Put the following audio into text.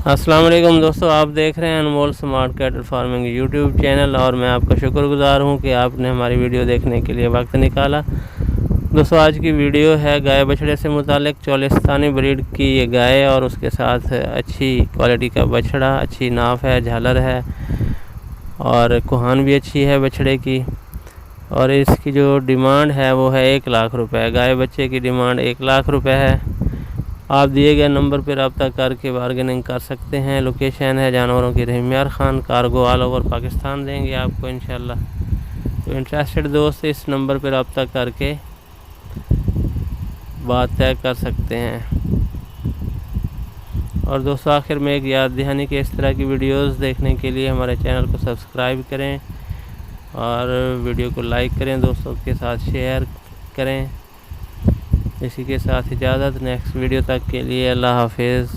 अस्सलाम वालेकुम दोस्तों, आप देख रहे हैं Anmol smart cattle farming YouTube channel और मैं आपका शुक्रगुजार हूं कि आपने हमारी वीडियो देखने के लिए वक्त निकाला। दोस्तों, आज की वीडियो है गाय बछड़े से मुतालिक। चोलिस्तानी ब्रीड की ये गाय और उसके साथ अच्छी क्वालिटी का बछड़ा, अच्छी नाफ है, झालर है और कुहान भी अच्छी है बछड़े की। और इसकी जो डिमांड है वो है 1 लाख रुपए। गाय बच्चे की डिमांड 1 लाख रुपए है। आप दिए गए नंबर पर रब्ता करके बार्गेनिंग कर सकते हैं। लोकेशन है जानवरों की Rahimyar Khan. Cargo all over Pakistan देंगे आपको इंशाल्लाह। तो इंटरेस्टेड दोस्त इस नंबर पर रब्ता करके बात तय कर सकते हैं। और दोस्तों, आखिर में एक याद दहानी कि इस तरह की वीडियोस देखने के लिए हमारे चैनल को सब्सक्राइब करें और वीडियो को लाइक करें, दोस्तों के साथ शेयर करें। इसी के साथ इजाज़त। नेक्स्ट वीडियो तक के लिए अल्लाह हाफिज़।